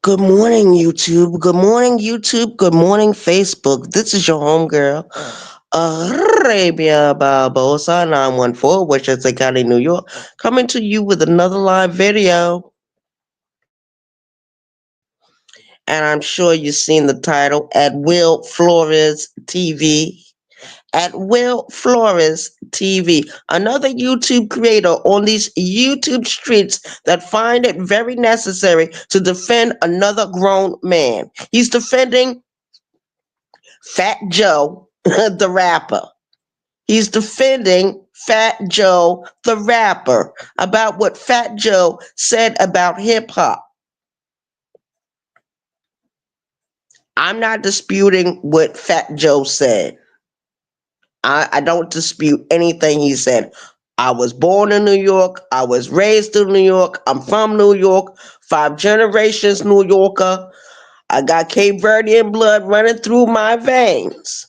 Good morning, YouTube. Good morning, YouTube. Good morning, Facebook. This is your homegirl, Arabia Barbosa 914, Westchester County, New York, coming to you with another live video. And I'm sure you've seen the title at Will Flores TV. At Will Flores TV, another YouTube creator on these YouTube streets that find it very necessary to defend another grown man. He's defending Fat Joe, the rapper. He's defending Fat Joe, the rapper, about what Fat Joe said about hip hop. I'm not disputing what Fat Joe said. I don't dispute anything he said. I was born in New York. I was raised in New York. I'm from New York. 5 generations New Yorker. I got Cape Verdean blood running through my veins.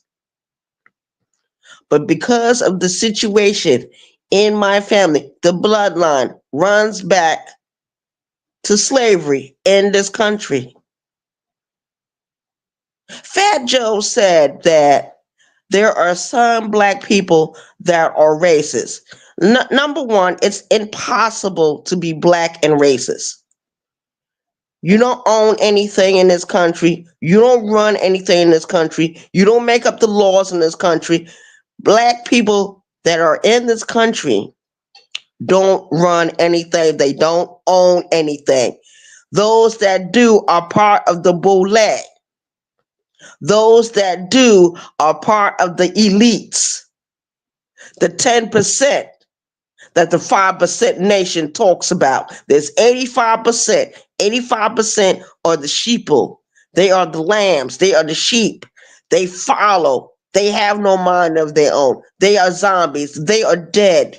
But because of the situation in my family, the bloodline runs back to slavery in this country. Fat Joe said that there are some black people that are racist. Number one, it's impossible to be black and racist. You don't own anything in this country. You don't run anything in this country. You don't make up the laws in this country. Black people that are in this country don't run anything. They don't own anything. Those that do are part of the boule. Those that do are part of the elites. The 10% that the 5% nation talks about. There's 85%. 85% are the sheeple. They are the lambs. They are the sheep. They follow. They have no mind of their own. They are zombies. They are dead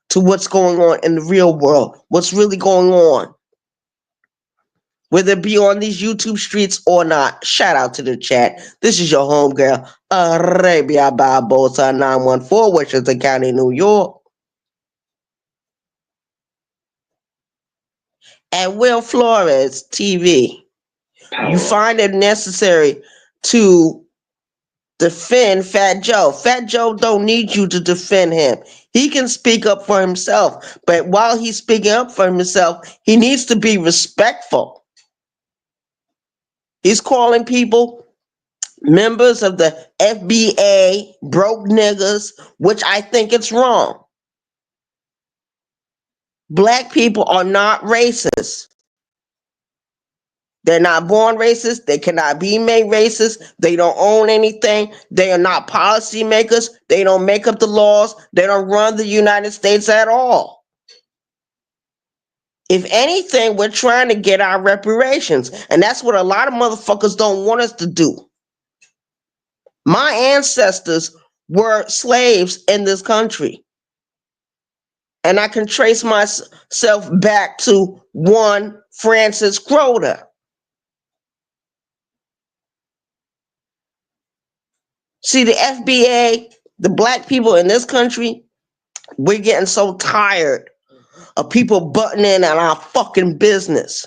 to what's going on in the real world. What's really going on. Whether it be on these YouTube streets or not. Shout out to the chat. This is your homegirl, Arabia Barbosa 914, Westchester County, New York. At Will Flores TV, you find it necessary to defend Fat Joe. Fat Joe don't need you to defend him. He can speak up for himself, but while he's speaking up for himself, he needs to be respectful. He's calling people members of the FBA broke niggas, which I think it's wrong. Black people are not racist. They're not born racist. They cannot be made racist. They don't own anything. They are not policymakers. They don't make up the laws. They don't run the United States at all. If anything, we're trying to get our reparations. And that's what a lot of motherfuckers don't want us to do. My ancestors were slaves in this country. And I can trace myself back to one Francis Croder. See, the FBA, the black people in this country, we're getting so tired of people butting in on our fucking business.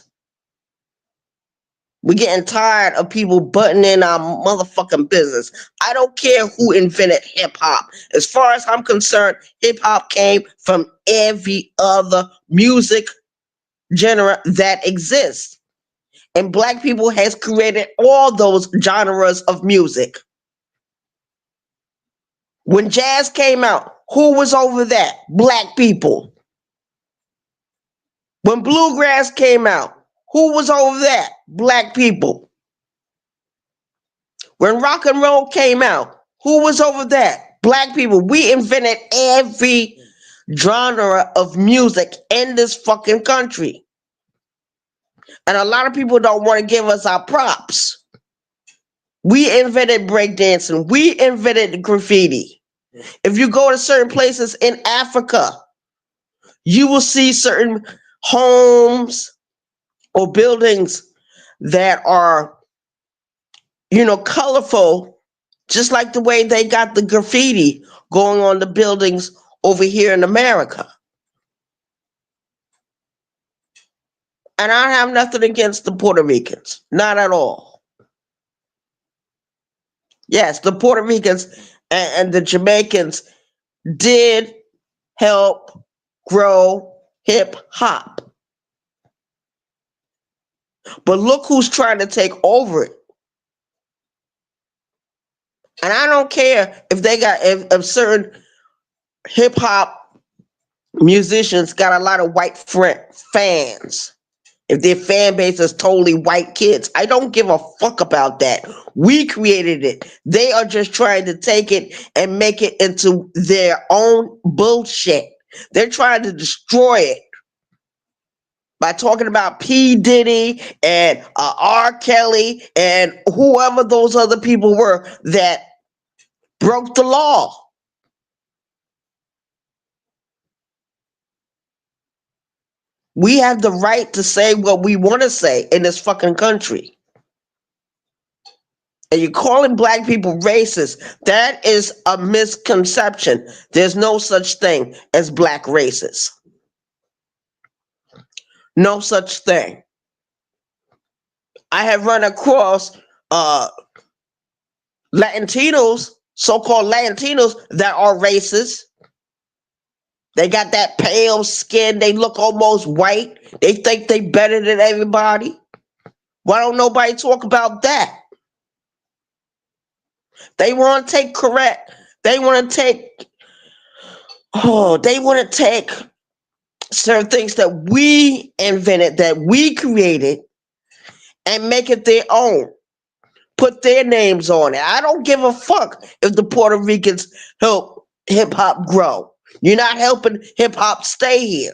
We're getting tired of people butting in our motherfucking business. I don't care who invented hip hop. As far as I'm concerned, hip hop came from every other music genre that exists. And black people has created all those genres of music. When jazz came out, who was over that? Black people. When bluegrass came out, who was over that? Black people. When rock and roll came out, who was over that? Black people. We invented every genre of music in this fucking country. And a lot of people don't want to give us our props. We invented breakdancing. We invented graffiti. If you go to certain places in Africa, you will see certain homes or buildings that are, colorful, just like the way they got the graffiti going on the buildings over here in America. And I have nothing against the Puerto Ricans. Not at all. Yes, the Puerto Ricans and the Jamaicans did help grow hip hop. But look who's trying to take over it. And I don't care if they got if certain hip hop musicians got a lot of white fans. If their fan base is totally white kids, I don't give a fuck about that. We created it. They are just trying to take it and make it into their own bullshit. They're trying to destroy it by talking about P. Diddy and R. Kelly and whoever those other people were that broke the law. We have the right to say what we want to say in this fucking country. And you're calling black people racist. That is a misconception. There's no such thing as black racists. No such thing. I have run across Latinos, so-called Latinos, that are racist. They got that pale skin. They look almost white. They think they better than everybody. Why don't nobody talk about that? They want to take correct. They want to take. Oh, they want to take certain things that we invented, that we created, and make it their own. Put their names on it. I don't give a fuck if the Puerto Ricans help hip hop grow. You're not helping hip hop stay here.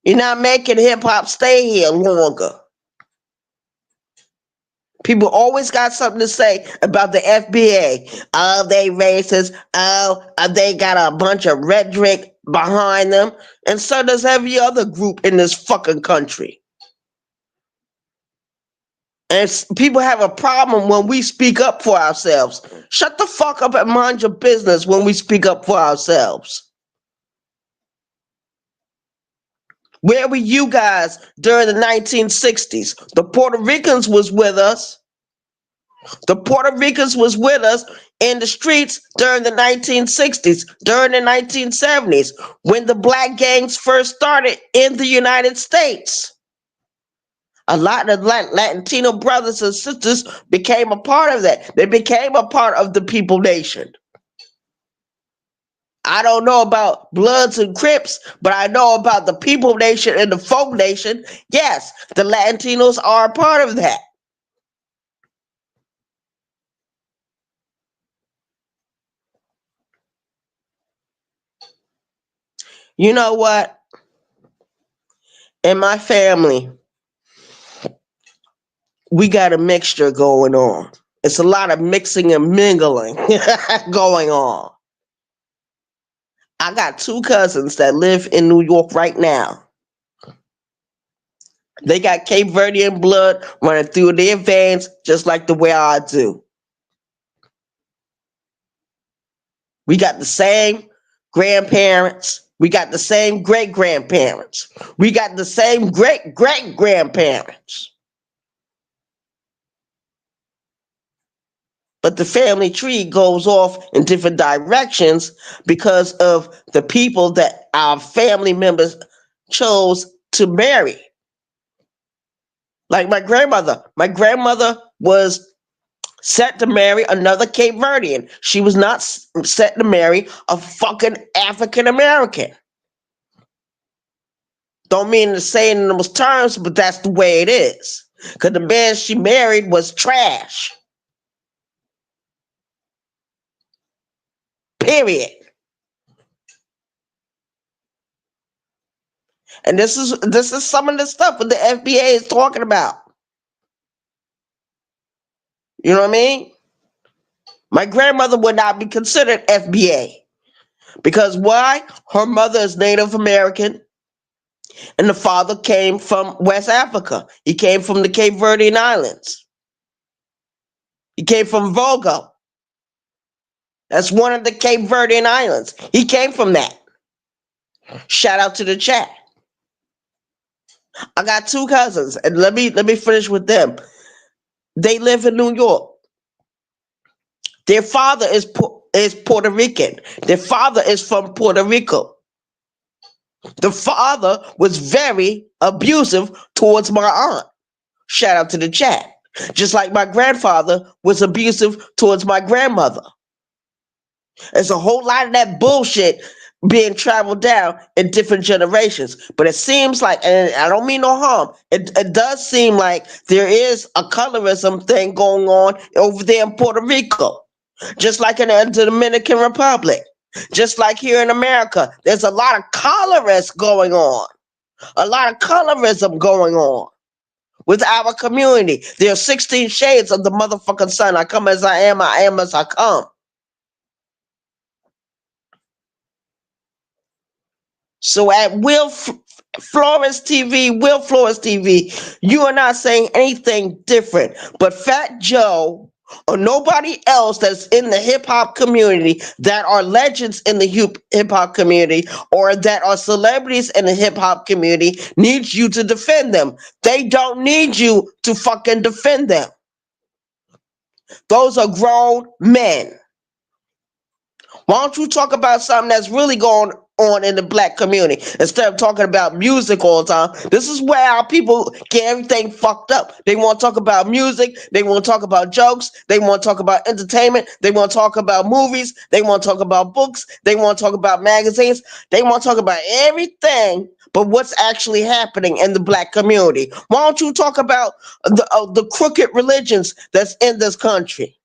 You're not making hip hop stay here longer. People always got something to say about the FBA. Oh, they racist. Oh, they got a bunch of rhetoric behind them. And so does every other group in this fucking country. And people have a problem when we speak up for ourselves. Shut the fuck up and mind your business when we speak up for ourselves. Where were you guys during the 1960s? The Puerto Ricans was with us. The Puerto Ricans was with us in the streets during the 1960s, during the 1970s, when the black gangs first started in the United States. A lot of Latino brothers and sisters became a part of that. They became a part of the People Nation. I don't know about Bloods and Crips, but I know about the People Nation and the Folk Nation. Yes, the Latinos are a part of that. You know what? In my family, we got a mixture going on. It's a lot of mixing and mingling going on. I got two cousins that live in New York right now. They got Cape Verdean blood running through their veins just like the way I do. We got the same grandparents. We got the same great-grandparents. We got the same great-great-grandparents. But the family tree goes off in different directions because of the people that our family members chose to marry. Like my grandmother. My grandmother was set to marry another Cape Verdean. She was not set to marry a fucking African American. Don't mean to say it in those terms, but that's the way it is. Because the man she married was trash. Period. And this is some of the stuff that the FBA is talking about. You know what I mean? My grandmother would not be considered FBA. Because why? Her mother is Native American. And the father came from West Africa. He came from the Cape Verdean Islands. He came from Vogo. That's one of the Cape Verdean Islands. He came from that. Shout out to the chat. I got two cousins, and let me finish with them. They live in New York. Their father is Puerto Rican. Their father is from Puerto Rico. The father was very abusive towards my aunt. Shout out to the chat. Just like my grandfather was abusive towards my grandmother. There's a whole lot of that bullshit being traveled down in different generations. But it seems like, and I don't mean no harm, it does seem like there is a colorism thing going on over there in Puerto Rico. Just like in the Dominican Republic. Just like here in America. There's a lot of colorists going on. A lot of colorism going on with our community. There are 16 shades of the motherfucking sun. I come as I am as I come. So at Flores TV, you are not saying anything different. But Fat Joe or nobody else that's in the hip hop community that are legends in the hip hop community or that are celebrities in the hip hop community needs you to defend them. They don't need you to fucking defend them. Those are grown men. Why don't you talk about something that's really going on in the black community instead of talking about music all the time? This is where our people get everything fucked up. They want to talk about music. They want to talk about jokes. They want to talk about entertainment. They want to talk about movies. They want to talk about books. They want to talk about magazines. They want to talk about everything but what's actually happening in the black community. Why don't you talk about the crooked religions that's in this country?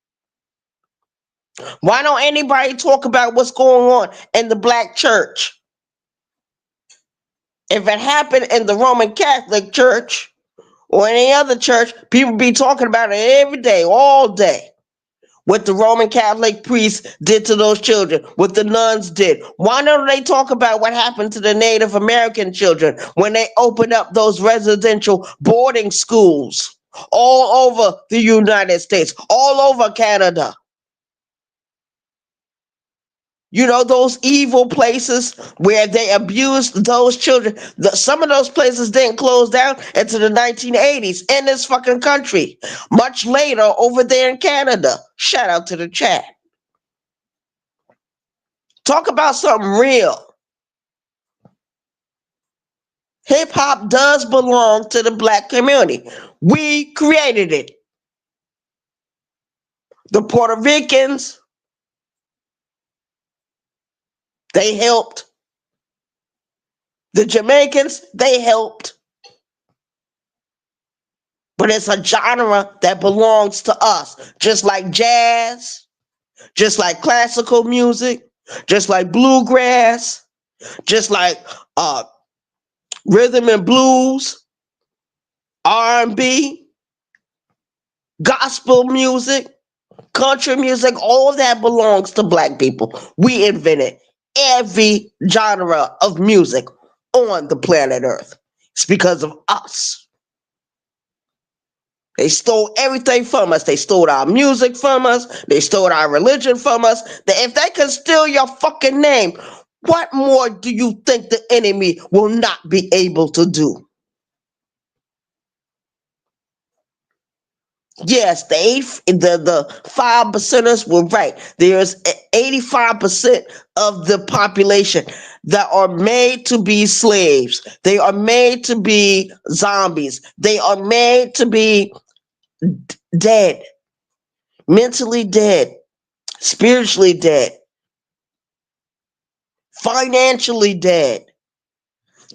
Why don't anybody talk about what's going on in the black church? If it happened in the Roman Catholic Church or any other church, people be talking about it every day, all day. What the Roman Catholic priests did to those children, what the nuns did. Why don't they talk about what happened to the Native American children when they opened up those residential boarding schools all over the United States, all over Canada? You know, those evil places where they abused those children. Some of those places didn't close down until the 1980s in this fucking country. Much later over there in Canada. Shout out to the chat. Talk about something real. Hip hop does belong to the black community. We created it. The Puerto Ricans, they helped. The Jamaicans, they helped. But it's a genre that belongs to us. Just like jazz, just like classical music, just like bluegrass, just like rhythm and blues, R&B, gospel music, country music, all that belongs to black people. We invented every genre of music on the planet Earth. It's because of us. They stole everything from us. They stole our music from us. They stole our religion from us. If they can steal your fucking name, what more do you think the enemy will not be able to do? Yes, the 5%ers were right. There's 85% of the population that are made to be slaves. They are made to be zombies. They are made to be dead, mentally dead, spiritually dead, financially dead.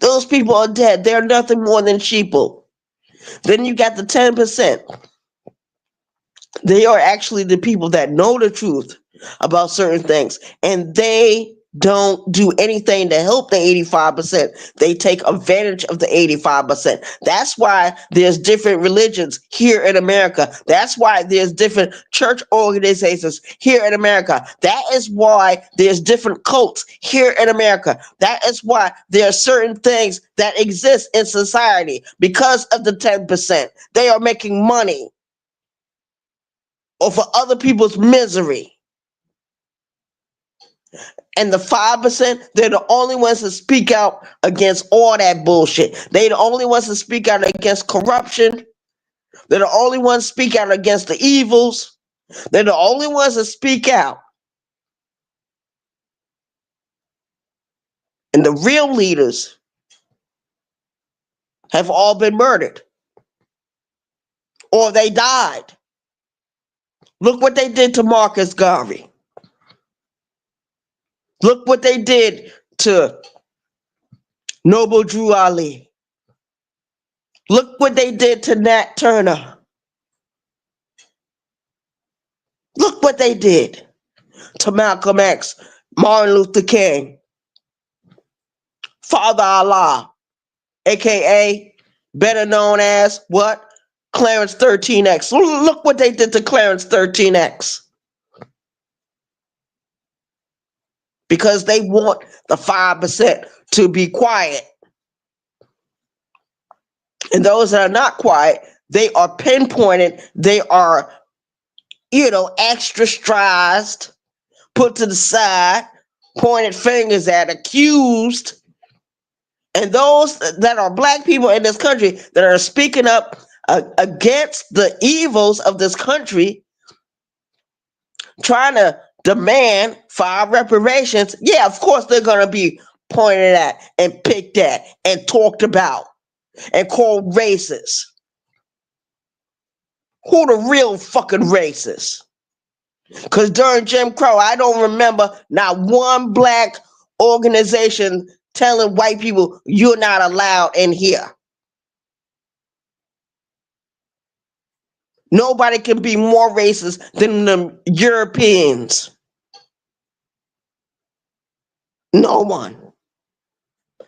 Those people are dead. They're nothing more than sheeple. Then you got the 10%. They are actually the people that know the truth about certain things, and they don't do anything to help the 85%. They take advantage of the 85%. That's why there's different religions here in America. That's why there's different church organizations here in America. That is why there's different cults here in America. That is why there are certain things that exist in society because of the 10%. They are making money or for other people's misery. And the 5%, they're the only ones that speak out against all that bullshit. They're the only ones that speak out against corruption. They're the only ones that speak out against the evils. They're the only ones that speak out. And the real leaders have all been murdered. Or they died. Look what they did to Marcus Garvey. Look what they did to Noble Drew Ali. Look what they did to Nat Turner. Look what they did to Malcolm X, Martin Luther King, Father Allah, aka better known as what? Clarence 13X. Look what they did to Clarence 13X. Because they want the 5% to be quiet. And those that are not quiet, they are pinpointed, they are, extra-strized, put to the side, pointed fingers at, accused. And those that are black people in this country that are speaking up against the evils of this country, trying to demand for our reparations, yeah, of course they're going to be pointed at and picked at and talked about and called racist. Who the real fucking racist? Because during Jim Crow, I don't remember not one black organization telling white people, you're not allowed in here. Nobody can be more racist than the Europeans. No one.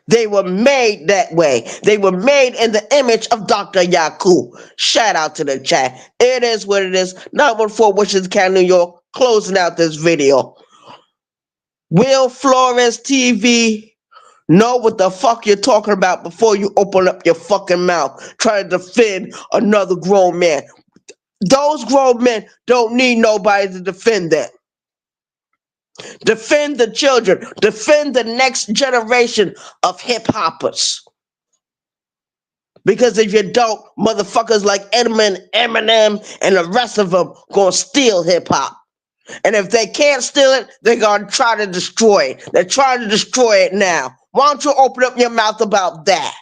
They were made that way. They were made in the image of Dr. Yaku. Shout out to the chat. It is what it is. 914 Westchester County, New York. Closing out this video. Will Flores TV know what the fuck you're talking about before you open up your fucking mouth trying to defend another grown man? Those grown men don't need nobody to defend them. Defend the children. Defend the next generation of hip-hoppers. Because if you don't, motherfuckers like Eminem, and the rest of them gonna steal hip-hop. And if they can't steal it, they're gonna try to destroy it. They're trying to destroy it now. Why don't you open up your mouth about that?